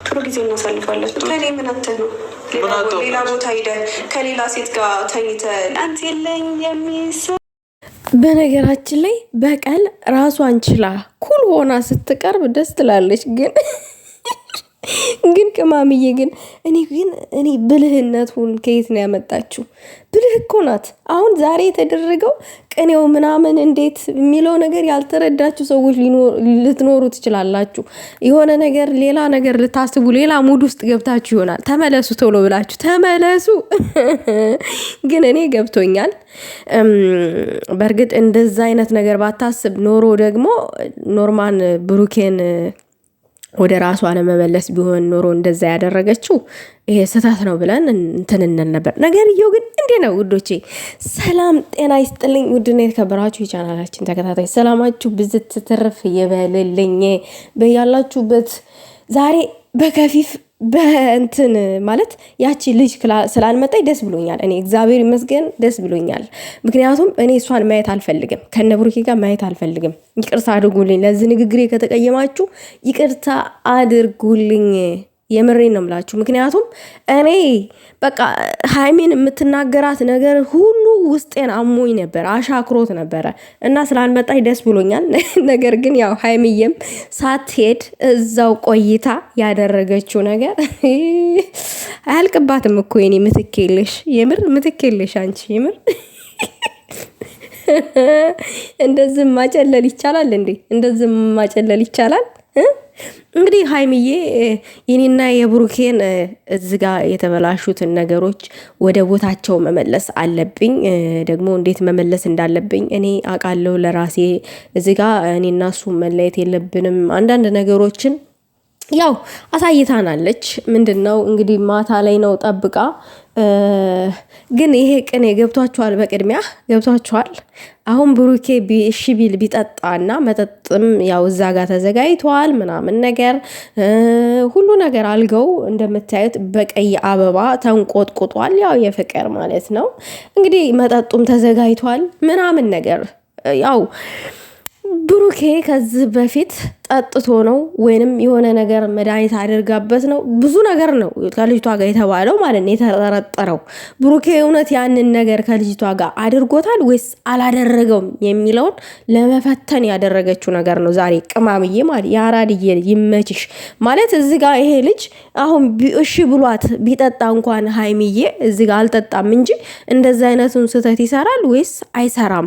ጥሩ ጊዜ እናሳልፋለን። ከኔ ምን አንተ ነው ሌላ ቦታ ሄደህ ከሌላ ሴት ጋር ተኝተህ አንተ የለኝ የሚስ በነገራችን ላይ በቀል ራሷን ችላ ኩል ሆና ስትቀርብ ደስ ትላለች። ግን ቅማምዬ እኔ ብልህነቱን ከየት ነው ያመጣችው? ብልህ እኮ ናት። አሁን ዛሬ የተደረገው ቅኔው ምናምን እንዴት የሚለው ነገር ያልተረዳችሁ ሰዎች ልትኖሩ ትችላላችሁ። የሆነ ነገር ሌላ ነገር ልታስቡ ሌላ ሙድ ውስጥ ገብታችሁ ይሆናል። ተመለሱ፣ ቶሎ ብላችሁ ተመለሱ። ግን እኔ ገብቶኛል። በእርግጥ እንደዛ አይነት ነገር ባታስብ ኖሮ ደግሞ ኖርማን ብሩኬን ወደ ራሷ ለመመለስ ቢሆን ኖሮ እንደዛ ያደረገችው ይሄ ስህተት ነው ብለን እንትንነን ነበር። ነገርየው ግን እንዴ ነው ውዶቼ። ሰላም ጤና ይስጥልኝ። ውድና የተከበራችሁ የቻናላችን ተከታታይ ሰላማችሁ ብዝት ትርፍ ይበልልኝ በያላችሁበት። ዛሬ በከፊፍ በእንትን ማለት ያቺ ልጅ ስላልመጣኝ ደስ ብሎኛል። እኔ እግዚአብሔር ይመስገን ደስ ብሎኛል። ምክንያቱም እኔ እሷን ማየት አልፈልግም፣ ከነብሩኬ ጋር ማየት አልፈልግም። ይቅርታ አድርጉልኝ፣ ለዚህ ንግግሬ ከተቀየማችሁ ይቅርታ አድርጉልኝ። የምሬን ነው የምላችሁ። ምክንያቱም እኔ በቃ ሃይሚን የምትናገራት ነገር ሁሉ ውስጤን አሞኝ ነበር፣ አሻክሮት ነበረ እና ስላልመጣች ደስ ብሎኛል። ነገር ግን ያው ሃይሚዬም ሳትሄድ እዛው ቆይታ ያደረገችው ነገር አያልቅባትም እኮ የኔ ምትኬልሽ፣ የምር ምትኬልሽ አንቺ የምር እንደዚህ ማጨለል ይቻላል እንዴ? እንደዚህ ማጨለል ይቻላል? እንግዲህ ሃይሚዬ የኔና የብሩኬን እዚጋ የተበላሹትን ነገሮች ወደ ቦታቸው መመለስ አለብኝ። ደግሞ እንዴት መመለስ እንዳለብኝ እኔ አውቃለሁ ለራሴ። እዚጋ እኔና እሱ መለየት የለብንም። አንዳንድ ነገሮችን ያው አሳይታናለች። ምንድነው እንግዲህ ማታ ላይ ነው ጠብቃ። ግን ይሄ ቅኔ ገብቷችኋል? በቅድሚያ ገብቷችኋል? አሁን ብሩኬ እሺ ቢል ቢጠጣና መጠጥም ያው እዛ ጋር ተዘጋጅቷል ምናምን ነገር ሁሉ ነገር አልገው እንደምታዩት በቀይ አበባ ተንቆጥቁጧል። ያው የፍቅር ማለት ነው እንግዲህ መጠጡም ተዘጋጅቷል ምናምን ነገር ያው ብሩኬ ከዚህ በፊት ጠጥቶ ነው ወይንም የሆነ ነገር መድኃኒት አድርጋበት ነው ብዙ ነገር ነው ከልጅቷ ጋር የተባለው ማለት ነው የተጠረጠረው። ብሩኬ እውነት ያንን ነገር ከልጅቷ ጋር አድርጎታል ወይስ አላደረገውም የሚለውን ለመፈተን ያደረገችው ነገር ነው ዛሬ። ቅማምዬ ማለት ያራድዬ ይመችሽ ማለት እዚህ ጋር ይሄ ልጅ አሁን እሺ ብሏት ቢጠጣ እንኳን ሃይሚዬ እዚህ ጋር አልጠጣም እንጂ እንደዛ አይነቱን ስህተት ይሰራል ወይስ አይሰራም?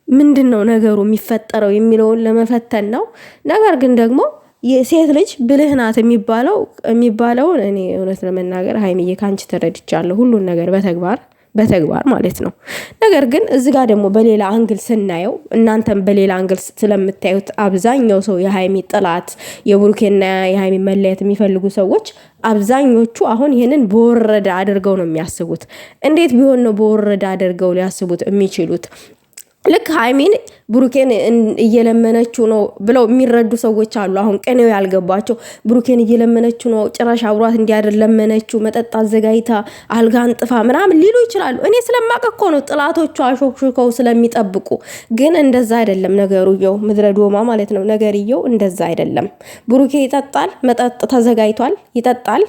ምንድን ነው ነገሩ የሚፈጠረው የሚለውን ለመፈተን ነው። ነገር ግን ደግሞ የሴት ልጅ ብልህ ናት የሚባለውን እኔ እውነት ለመናገር ሃይሚዬ ካንቺ ተረድቻለሁ፣ ሁሉን ነገር በተግባር ማለት ነው። ነገር ግን እዚህ ጋር ደግሞ በሌላ አንግል ስናየው እናንተም በሌላ አንግል ስለምታዩት አብዛኛው ሰው የሃይሚ ጥላት የብሩኬና የሃይሚ መለየት የሚፈልጉ ሰዎች አብዛኞቹ አሁን ይሄንን በወረደ አድርገው ነው የሚያስቡት። እንዴት ቢሆን ነው በወረደ አድርገው ሊያስቡት የሚችሉት? ልክ ሃይሚን ብሩኬን እየለመነችው ነው ብለው የሚረዱ ሰዎች አሉ። አሁን ቀኔው ያልገባቸው ብሩኬን እየለመነችው ነው፣ ጭራሽ አብሯት እንዲያደር ለመነችው፣ መጠጥ አዘጋጅታ አልጋን ጥፋ ምናምን ሊሉ ይችላሉ። እኔ ስለማውቅ እኮ ነው ጥላቶቹ አሾክሽከው ስለሚጠብቁ። ግን እንደዛ አይደለም ነገሩየው፣ ምድረ ዶማ ማለት ነው ነገርየው። እንደዛ አይደለም። ብሩኬ ይጠጣል፣ መጠጥ ተዘጋጅቷል፣ ይጠጣል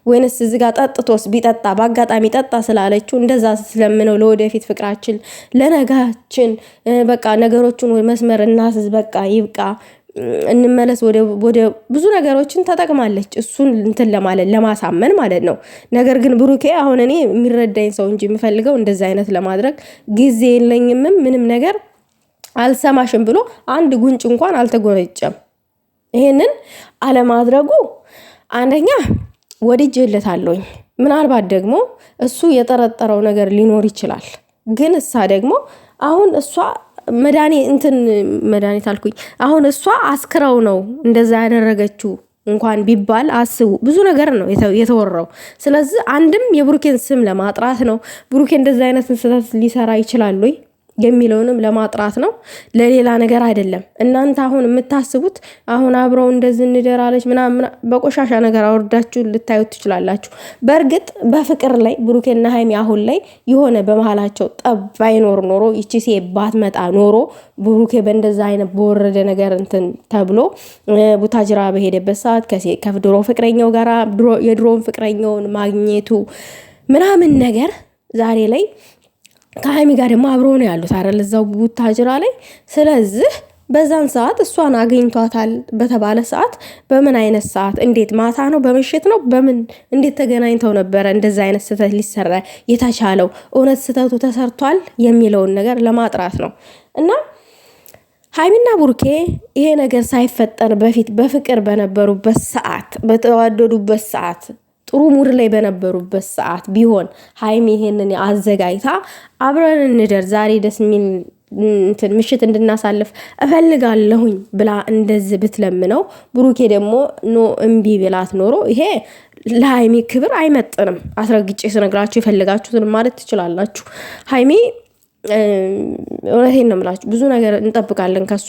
ወይንስ እዚህ ጋር ጠጥቶስ ቢጠጣ በአጋጣሚ ጠጣ ስላለችው እንደዛ ስለምነው ለወደፊት ፍቅራችን ለነጋችን በቃ ነገሮችን መስመር እናስዝ፣ በቃ ይብቃ፣ እንመለስ ወደ ብዙ ነገሮችን ተጠቅማለች። እሱን እንትን ለማለት ለማሳመን ማለት ነው። ነገር ግን ብሩኬ አሁን እኔ የሚረዳኝ ሰው እንጂ የሚፈልገው እንደዛ አይነት ለማድረግ ጊዜ የለኝም ምንም ነገር አልሰማሽም ብሎ አንድ ጉንጭ እንኳን አልተጎነጨም። ይሄንን አለማድረጉ አንደኛ ወድጄለታለሁኝ። ምናልባት ደግሞ እሱ የጠረጠረው ነገር ሊኖር ይችላል። ግን እሷ ደግሞ አሁን እሷ መድኃኒት አልኩኝ። አሁን እሷ አስክረው ነው እንደዛ ያደረገችው እንኳን ቢባል አስቡ፣ ብዙ ነገር ነው የተወራው። ስለዚህ አንድም የብሩኬን ስም ለማጥራት ነው። ብሩኬ እንደዛ አይነት ስህተት ሊሰራ ይችላል ወይ? የሚለውንም ለማጥራት ነው፣ ለሌላ ነገር አይደለም። እናንተ አሁን የምታስቡት አሁን አብረው እንደዚህ እንደራለች ምናምን በቆሻሻ ነገር አወርዳችሁ ልታዩት ትችላላችሁ። በእርግጥ በፍቅር ላይ ብሩኬና ሀይሚ አሁን ላይ የሆነ በመሃላቸው ጠብ ባይኖር ኖሮ ይቺ ሴት ባትመጣ ኖሮ ብሩኬ በእንደዛ አይነት በወረደ ነገር እንትን ተብሎ ቡታጅራ በሄደበት ሰዓት ከድሮ ፍቅረኛው ጋር የድሮውን ፍቅረኛውን ማግኘቱ ምናምን ነገር ዛሬ ላይ ከሀይሚ ጋር ደግሞ አብረው ነው ያሉት አይደል እዛው ቡታጅራ ላይ። ስለዚህ በዛን ሰዓት እሷን አግኝቷታል በተባለ ሰዓት በምን አይነት ሰዓት እንዴት ማታ ነው በምሽት ነው በምን እንዴት ተገናኝተው ነበረ እንደዛ አይነት ስህተት ሊሰራ የተቻለው? እውነት ስህተቱ ተሰርቷል የሚለውን ነገር ለማጥራት ነው። እና ሀይሚና ቡርኬ ይሄ ነገር ሳይፈጠር በፊት በፍቅር በነበሩበት ሰዓት በተዋደዱበት ሰዓት ጥሩ ሙድ ላይ በነበሩበት ሰዓት ቢሆን ሀይሚ ይሄንን አዘጋጅታ አብረን እንደር ዛሬ ደስ የሚል ምሽት እንድናሳልፍ እፈልጋለሁኝ ብላ እንደዚህ ብትለምነው ብሩኬ ደግሞ ኖ እምቢ ብላት ኖሮ ይሄ ለሀይሚ ክብር አይመጥንም። አስረግጬ ስነግራችሁ የፈለጋችሁትን ማለት ትችላላችሁ። ሀይሚ እውነቴን ነው የምላችሁ ብዙ ነገር እንጠብቃለን ከሷ።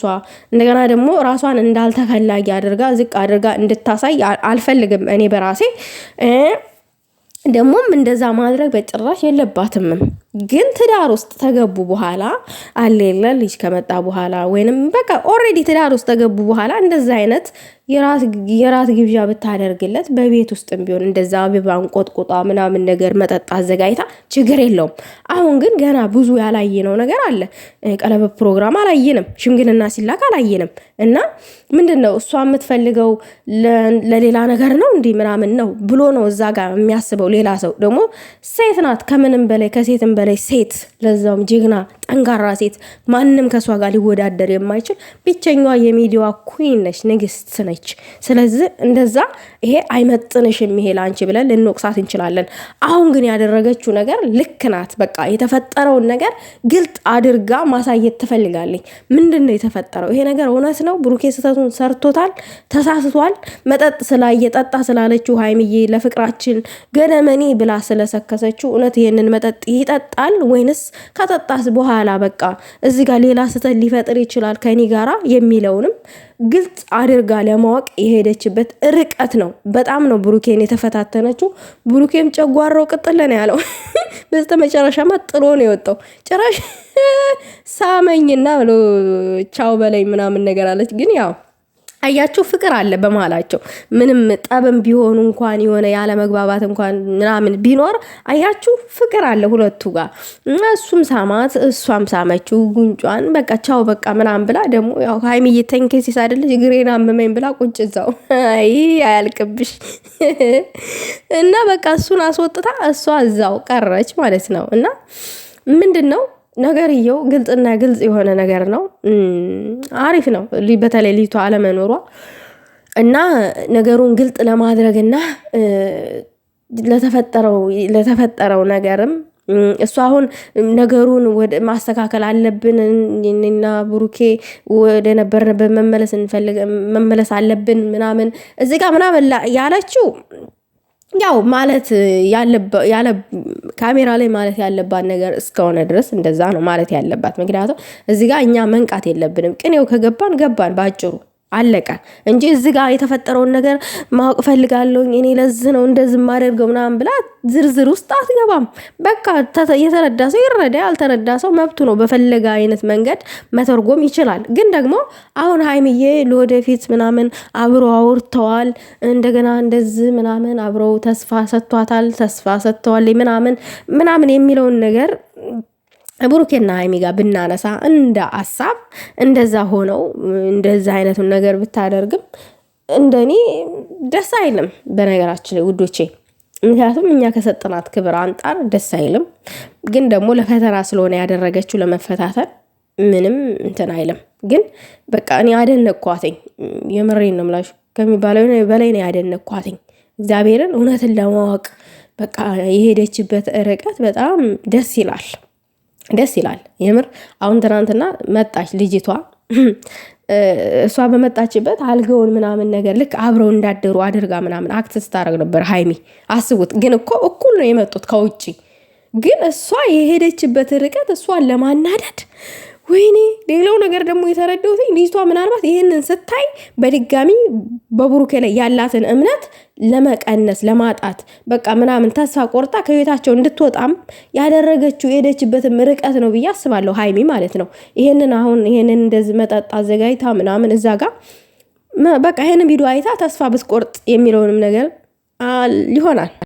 እንደገና ደግሞ ራሷን እንዳልተፈላጊ አድርጋ ዝቅ አድርጋ እንድታሳይ አልፈልግም እኔ በራሴ። ደግሞም እንደዛ ማድረግ በጭራሽ የለባትምም። ግን ትዳር ውስጥ ተገቡ በኋላ አሌለ ልጅ ከመጣ በኋላ ወይንም በቃ ኦልሬዲ ትዳር ውስጥ ተገቡ በኋላ እንደዛ አይነት የራት ግብዣ ብታደርግለት በቤት ውስጥም ቢሆን እንደዛ አበባን ቆጥቁጣ ምናምን ነገር መጠጥ አዘጋጅታ ችግር የለውም። አሁን ግን ገና ብዙ ያላየነው ነገር አለ። ቀለበት ፕሮግራም አላየንም፣ ሽምግልና ሲላክ አላየንም። እና ምንድነው እሷ የምትፈልገው ለሌላ ነገር ነው እንዲህ ምናምን ነው ብሎ ነው እዛ ጋር የሚያስበው። ሌላ ሰው ደግሞ ሴት ናት ከምንም በላይ ከሴትም በላይ ሴት፣ ለዛውም ጀግና ጠንካራ ሴት፣ ማንም ከሷ ጋር ሊወዳደር የማይችል ብቸኛዋ የሚዲያዋ ኩዊን ነች፣ ንግስት ነች። ስለዚህ እንደዛ ይሄ አይመጥንሽም ይሄ ላንቺ ብለን ልንወቅሳት እንችላለን። አሁን ግን ያደረገችው ነገር ልክ ናት። በቃ የተፈጠረውን ነገር ግልጥ አድርጋ ማሳየት ትፈልጋለች። ምንድን ነው የተፈጠረው? ይሄ ነገር እውነት ነው? ብሩኬ ስህተቱን ሰርቶታል፣ ተሳስቷል። መጠጥ ጠጣ ስላለችው ሀይሚዬ ለፍቅራችን ገደመኔ ብላ ስለሰከሰችው እውነት ይሄንን መጠጥ ይጠጣል ወይንስ ከጠጣስ በኋላ በቃ እዚህ ጋር ሌላ ስህተት ሊፈጥር ይችላል ከኔ ጋራ የሚለውንም ግልጽ አድርጋ ለማወቅ የሄደችበት ርቀት ነው። በጣም ነው ብሩኬን የተፈታተነችው። ብሩኬም ጨጓራው ቅጥል ነው ያለው። በስተመጨረሻማ ጥሎ ነው የወጣው። ጭራሽ ሳመኝና ብሎ ቻው በላይ ምናምን ነገር አለች። ግን ያው አያችሁ ፍቅር አለ በመሃላቸው። ምንም ጠብም ቢሆኑ እንኳን የሆነ ያለ መግባባት እንኳን ምናምን ቢኖር አያችሁ ፍቅር አለ ሁለቱ ጋር። እሱም ሳማት እሷም ሳመችው ጉንጯን። በቃ ቻው በቃ ምናምን ብላ ደግሞ ያው ሀይሚዬ ተንከሲስ አይደለች ግሬና አመመኝ ብላ ቁጭ እዛው አይ አያልቅብሽ እና በቃ እሱን አስወጥታ እሷ እዛው ቀረች ማለት ነው። እና ምንድነው ነገርየው ግልጽና ግልጽ የሆነ ነገር ነው። አሪፍ ነው በተለይ ልጅቷ አለመኖሯ እና ነገሩን ግልጽ ለማድረግና ለተፈጠረው ነገርም እሱ አሁን ነገሩን ወደ ማስተካከል አለብን እና ብሩኬ ወደ ነበርንበት መመለስ አለብን ምናምን እዚህ ጋር ምናምን ያለችው ያው ማለት ያለ ካሜራ ላይ ማለት ያለባት ነገር እስከሆነ ድረስ እንደዛ ነው ማለት ያለባት። ምክንያቱም እዚህ ጋር እኛ መንቃት የለብንም። ቅኔው ከገባን ገባን ባጭሩ አለቀ እንጂ እዚህ ጋር የተፈጠረውን ነገር ማወቅ ፈልጋለሁ እኔ ለዚህ ነው እንደዚህ ማደርገው ምናምን ብላ ዝርዝር ውስጥ አትገባም። በቃ የተረዳ ሰው ይረዳ፣ ያልተረዳ ሰው መብቱ ነው። በፈለገ አይነት መንገድ መተርጎም ይችላል። ግን ደግሞ አሁን ሀይሚዬ ለወደፊት ምናምን አብሮ አውርተዋል። እንደገና እንደዚህ ምናምን አብረው ተስፋ ሰጥተዋል ምናምን የሚለውን ነገር ብሩኬና ሀይሚ ጋር ብናነሳ እንደ ሀሳብ እንደዛ ሆነው እንደዛ አይነቱን ነገር ብታደርግም እንደኔ ደስ አይልም። በነገራችን ላይ ውዶቼ፣ ምክንያቱም እኛ ከሰጠናት ክብር አንጻር ደስ አይልም። ግን ደግሞ ለፈተና ስለሆነ ያደረገችው ለመፈታተን ምንም እንትን አይልም። ግን በቃ እኔ አደነኳትኝ። የምሬን ነው የምላችሁ ከሚባለው በላይ ነው ያደነኳትኝ። እግዚአብሔርን እውነትን ለማወቅ በቃ የሄደችበት ርቀት በጣም ደስ ይላል የምር። አሁን ትናንትና መጣች ልጅቷ። እሷ በመጣችበት አልገውን ምናምን ነገር ልክ አብረው እንዳደሩ አድርጋ ምናምን አክት ስታደርግ ነበር ሀይሚ። አስቡት ግን እኮ እኩል ነው የመጡት ከውጭ ግን እሷ የሄደችበት ርቀት እሷን ለማናደድ ወይኔ። ሌላው ነገር ደግሞ የተረዳሁት ልጅቷ ምናልባት ይህንን ስታይ በድጋሚ በብሩኬ ላይ ያላትን እምነት ለመቀነስ ለማጣት በቃ ምናምን ተስፋ ቆርጣ ከቤታቸው እንድትወጣም ያደረገችው የሄደችበትም ርቀት ነው ብዬ አስባለሁ። ሀይሚ ማለት ነው። ይሄንን እንደዚህ መጠጥ አዘጋጅታ ምናምን እዛ ጋር በቃ ይሄንን ቪዲዮ አይታ ተስፋ ብትቆርጥ የሚለውንም ነገር ይሆናል።